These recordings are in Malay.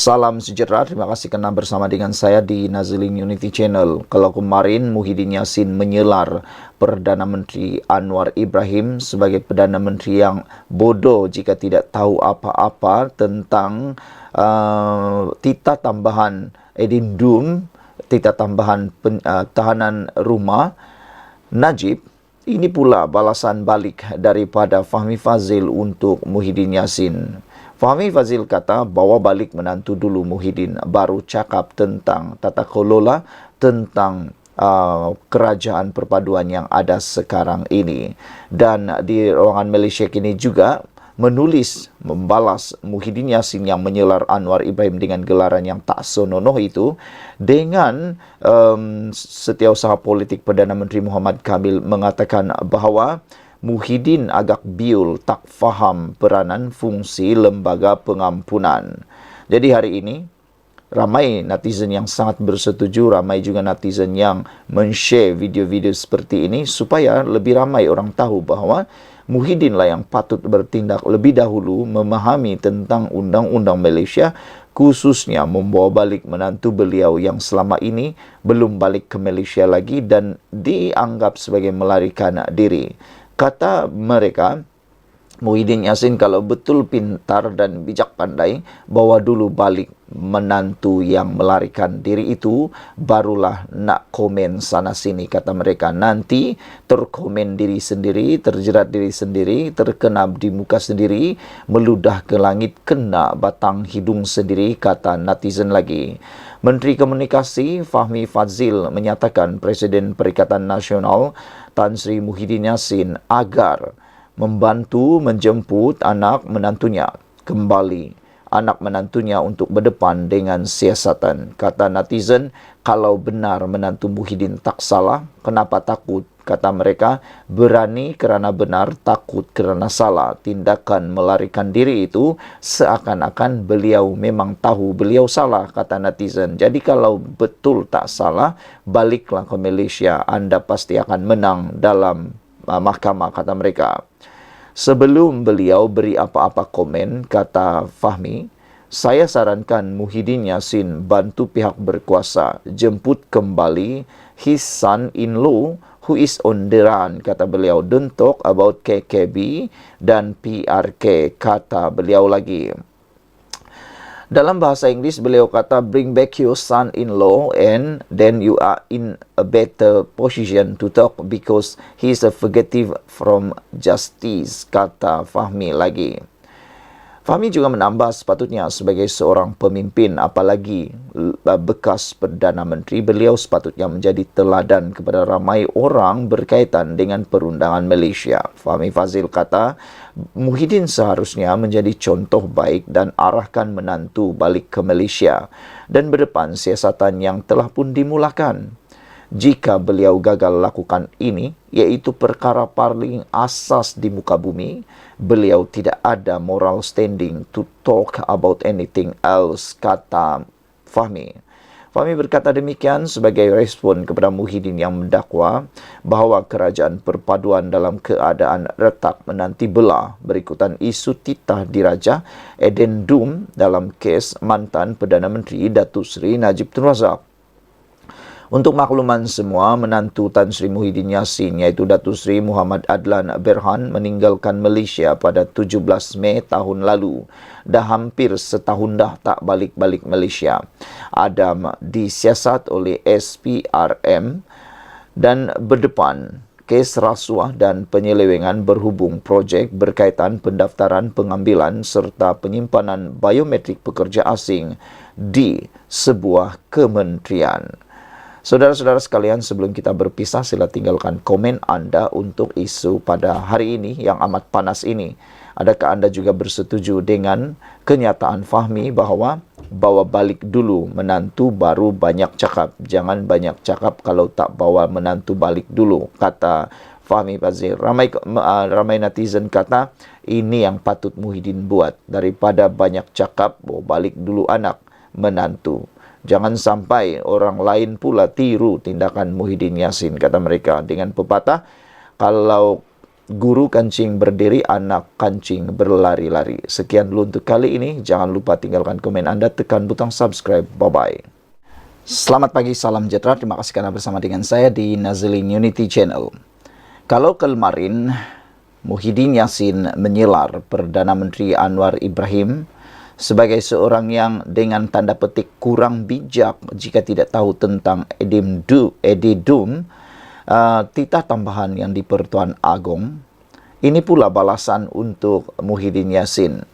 Salam sejahtera, terima kasih kerana bersama dengan saya di Nazilin Unity Channel. Kalau kemarin Muhyiddin Yassin menyelar Perdana Menteri Anwar Ibrahim sebagai Perdana Menteri yang bodoh jika tidak tahu apa-apa tentang titah tambahan edendum, titah tambahan tahanan rumah Najib. Ini pula balasan balik daripada Fahmi Fadzil untuk Muhyiddin Yassin. Fahmi Fadzil kata bawa balik menantu dulu Muhyiddin, baru cakap tentang tata kelola, tentang kerajaan perpaduan yang ada sekarang ini. Dan di ruangan Malaysia kini juga menulis, membalas Muhyiddin Yassin yang menyelar Anwar Ibrahim dengan gelaran yang tak senonoh itu dengan Setiausaha Politik Perdana Menteri Muhammad Kamil mengatakan bahawa Muhyiddin agak biul, tak faham peranan fungsi lembaga pengampunan. Jadi hari ini, ramai netizen yang sangat bersetuju, ramai juga netizen yang men-share video-video seperti ini supaya lebih ramai orang tahu bahawa Muhyiddin lah yang patut bertindak lebih dahulu memahami tentang undang-undang Malaysia, khususnya membawa balik menantu beliau yang selama ini belum balik ke Malaysia lagi dan dianggap sebagai melarikan diri. Kata mereka, Muhyiddin Yassin kalau betul pintar dan bijak pandai, bawa dulu balik menantu yang melarikan diri itu, barulah nak komen sana sini. Kata mereka, nanti terkomen diri sendiri, terjerat diri sendiri, terkenab di muka sendiri, meludah ke langit, kena batang hidung sendiri, kata netizen lagi. Menteri Komunikasi Fahmi Fadzil menyatakan Presiden Perikatan Nasional Tan Sri Muhyiddin Yassin agar membantu menjemput anak menantunya kembali, anak menantunya untuk berdepan dengan siasatan. Kata netizen, kalau benar menantu Muhyiddin tak salah, kenapa takut? Kata mereka, berani kerana benar, takut kerana salah. Tindakan melarikan diri itu seakan-akan beliau memang tahu beliau salah, kata netizen. Jadi kalau betul tak salah, baliklah ke Malaysia, anda pasti akan menang dalam mahkamah, kata mereka. Sebelum beliau beri apa-apa komen, kata Fahmi, saya sarankan Muhyiddin Yassin bantu pihak berkuasa jemput kembali his son-in-law who is on the run, kata beliau. Don't talk about KKB dan PRK, kata beliau lagi. Dalam bahasa Inggeris, beliau kata, bring back your son-in-law and then you are in a better position to talk because he is a fugitive from justice, kata Fahmi lagi. Fahmi juga menambah sepatutnya sebagai seorang pemimpin, apalagi bekas Perdana Menteri, beliau sepatutnya menjadi teladan kepada ramai orang berkaitan dengan perundangan Malaysia. Fahmi Fadzil kata, Muhyiddin seharusnya menjadi contoh baik dan arahkan menantu balik ke Malaysia dan berdepan siasatan yang telah pun dimulakan. Jika beliau gagal lakukan ini, iaitu perkara paling asas di muka bumi, beliau tidak ada moral standing to talk about anything else, kata Fahmi. Fahmi berkata demikian sebagai respon kepada Muhyiddin yang mendakwa bahawa kerajaan perpaduan dalam keadaan retak menanti belah berikutan isu titah diraja edendum dalam kes mantan Perdana Menteri Datuk Seri Najib Tun Razak. Untuk makluman semua, menantu Tan Sri Muhyiddin Yassin iaitu Datuk Seri Muhammad Adlan Berhan meninggalkan Malaysia pada 17 Mei tahun lalu. Dah hampir setahun dah tak balik-balik Malaysia. Adam disiasat oleh SPRM dan berdepan kes rasuah dan penyelewengan berhubung projek berkaitan pendaftaran pengambilan serta penyimpanan biometrik pekerja asing di sebuah kementerian. Saudara-saudara sekalian, sebelum kita berpisah, sila tinggalkan komen anda untuk isu pada hari ini yang amat panas ini. Adakah anda juga bersetuju dengan kenyataan Fahmi bahawa bawa balik dulu menantu baru banyak cakap? Jangan banyak cakap kalau tak bawa menantu balik dulu, kata Fahmi Fadzil. Ramai netizen kata ini yang patut Muhyiddin buat, daripada banyak cakap, bawa balik dulu anak menantu. Jangan sampai orang lain pula tiru tindakan Muhyiddin Yassin, kata mereka. Dengan pepatah, kalau guru kancing berdiri, anak kancing berlari-lari. Sekian dulu untuk kali ini. Jangan lupa tinggalkan komen Anda, tekan butang subscribe. Bye-bye. Selamat pagi, salam sejahtera. Terima kasih karena bersama dengan saya di Nazilin Unity Channel. Kalau kemarin Muhyiddin Yassin menyelar Perdana Menteri Anwar Ibrahim sebagai seorang yang dengan tanda petik kurang bijak jika tidak tahu tentang edidum, titah tambahan yang di Pertuan Agong. Ini pula balasan untuk Muhyiddin Yassin.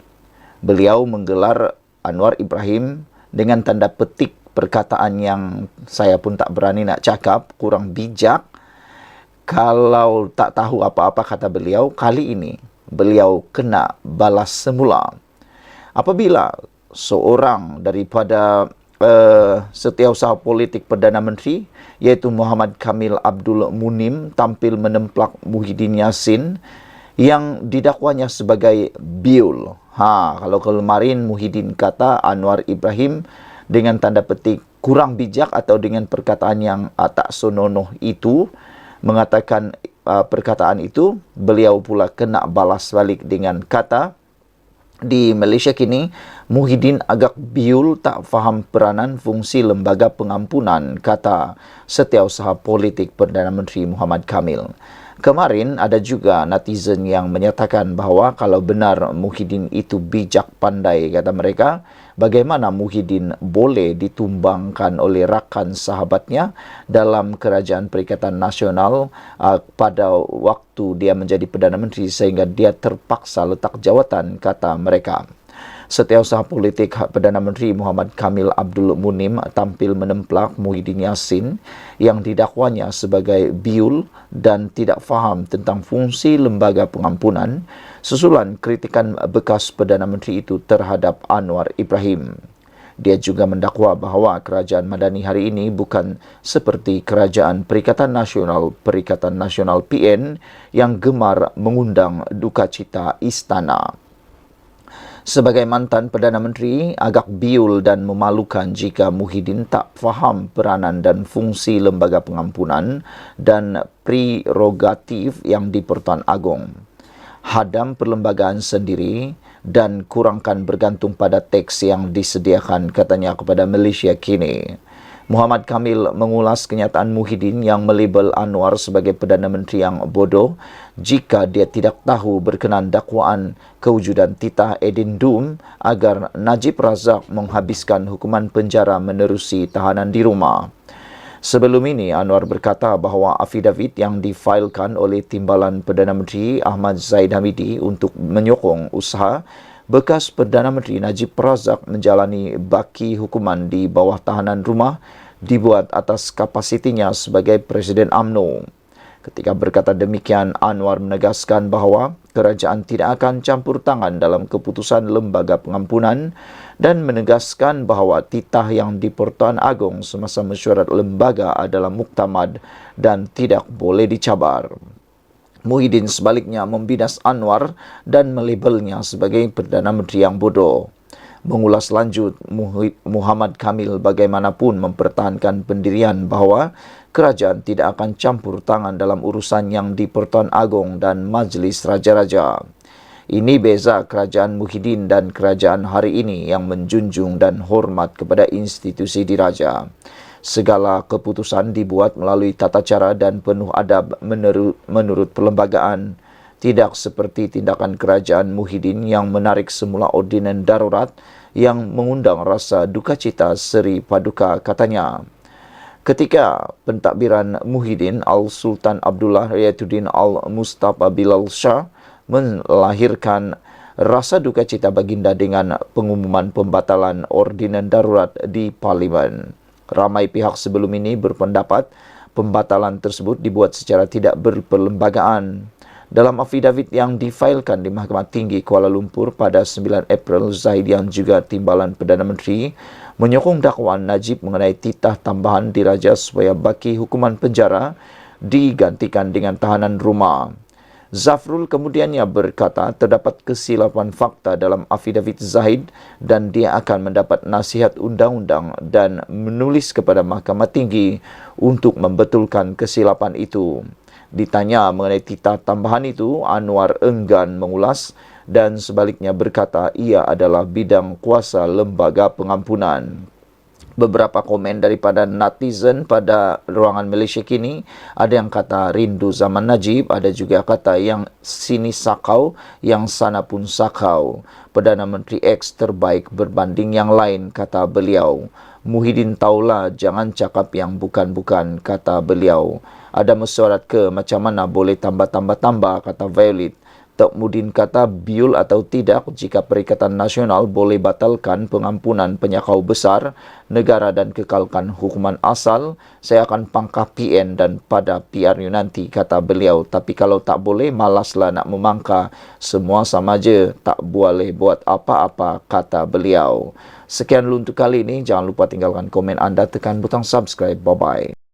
Beliau menggelar Anwar Ibrahim dengan tanda petik perkataan yang saya pun tak berani nak cakap, kurang bijak. Kalau tak tahu apa-apa, kata beliau, kali ini beliau kena balas semula. Apabila seorang daripada setiausaha politik Perdana Menteri, yaitu Muhammad Kamil Abdul Munim, tampil menemplak Muhyiddin Yassin yang didakwanya sebagai biul. Kalau kemarin Muhyiddin kata Anwar Ibrahim dengan tanda petik kurang bijak atau dengan perkataan yang tak senonoh itu, mengatakan perkataan itu, beliau pula kena balas balik dengan kata, di Malaysia kini, Muhyiddin agak biul, tak faham peranan fungsi lembaga pengampunan, kata setiausaha politik Perdana Menteri Muhammad Kamil. Kemarin ada juga netizen yang menyatakan bahawa kalau benar Muhyiddin itu bijak pandai, kata mereka, bagaimana Muhyiddin boleh ditumbangkan oleh rakan sahabatnya dalam Kerajaan Perikatan Nasional pada waktu dia menjadi Perdana Menteri sehingga dia terpaksa letak jawatan, kata mereka. Setiausaha politik Perdana Menteri Muhammad Kamil Abdul Munim tampil menemplak Muhyiddin Yassin yang didakwanya sebagai biul dan tidak faham tentang fungsi lembaga pengampunan susulan kritikan bekas Perdana Menteri itu terhadap Anwar Ibrahim. Dia juga mendakwa bahawa kerajaan Madani hari ini bukan seperti Kerajaan Perikatan Nasional PN yang gemar mengundang duka cita istana. Sebagai mantan Perdana Menteri, agak biul dan memalukan jika Muhyiddin tak faham peranan dan fungsi lembaga pengampunan dan prerogatif yang di Pertuan Agong. Hadam perlembagaan sendiri dan kurangkan bergantung pada teks yang disediakan, katanya kepada Malaysia kini. Muhammad Kamil mengulas kenyataan Muhyiddin yang melabel Anwar sebagai Perdana Menteri yang bodoh jika dia tidak tahu berkenaan dakwaan kewujudan titah edendum agar Najib Razak menghabiskan hukuman penjara menerusi tahanan di rumah. Sebelum ini, Anwar berkata bahawa afidavit yang difailkan oleh Timbalan Perdana Menteri Ahmad Zahid Hamidi untuk menyokong usaha bekas Perdana Menteri Najib Razak menjalani baki hukuman di bawah tahanan rumah dibuat atas kapasitinya sebagai Presiden UMNO. Ketika berkata demikian, Anwar menegaskan bahawa kerajaan tidak akan campur tangan dalam keputusan lembaga pengampunan dan menegaskan bahawa titah yang di Pertuan Agong semasa mesyuarat lembaga adalah muktamad dan tidak boleh dicabar. Muhyiddin sebaliknya membidas Anwar dan melabelnya sebagai Perdana Menteri yang bodoh. Mengulas lanjut, Muhammad Kamil bagaimanapun mempertahankan pendirian bahawa kerajaan tidak akan campur tangan dalam urusan yang di Pertuan Agong dan Majlis Raja-Raja. Ini beza kerajaan Muhyiddin dan kerajaan hari ini yang menjunjung dan hormat kepada institusi diraja. Segala keputusan dibuat melalui tata cara dan penuh adab menurut perlembagaan. Tidak seperti tindakan kerajaan Muhyiddin yang menarik semula ordinan darurat yang mengundang rasa duka cita seri paduka, katanya. Ketika pentadbiran Muhyiddin, Al-Sultan Abdullah Riyatuddin Al-Mustafa Bilal Shah melahirkan rasa duka cita baginda dengan pengumuman pembatalan ordinan darurat di Parlimen. Ramai pihak sebelum ini berpendapat pembatalan tersebut dibuat secara tidak berperlembagaan. Dalam afidavit yang difailkan di Mahkamah Tinggi Kuala Lumpur pada 9 April, Zahid yang juga Timbalan Perdana Menteri menyokong dakwaan Najib mengenai titah tambahan diraja supaya baki hukuman penjara digantikan dengan tahanan rumah. Zafrul kemudiannya berkata terdapat kesilapan fakta dalam afidavit Zahid dan dia akan mendapat nasihat undang-undang dan menulis kepada Mahkamah Tinggi untuk membetulkan kesilapan itu. Ditanya mengenai titah tambahan itu, Anwar enggan mengulas dan sebaliknya berkata ia adalah bidang kuasa lembaga pengampunan. Beberapa komen daripada netizen pada ruangan Malaysia kini, ada yang kata rindu zaman Najib, ada juga kata yang sini sakau, yang sana pun sakau. Perdana Menteri X terbaik berbanding yang lain, kata beliau. Muhyiddin taulah, jangan cakap yang bukan-bukan, kata beliau. Ada mesyuarat ke macam mana boleh tambah-tambah-tambah, kata Violet. Tok Mudin kata biul atau tidak jika Perikatan Nasional boleh batalkan pengampunan penyakau besar negara dan kekalkan hukuman asal, saya akan pangkah PN dan pada PRU nanti, kata beliau. Tapi kalau tak boleh, malaslah nak memangkah. Semua sama je, tak boleh buat apa-apa, kata beliau. Sekian dulu untuk kali ini. Jangan lupa tinggalkan komen anda, tekan butang subscribe. Bye-bye.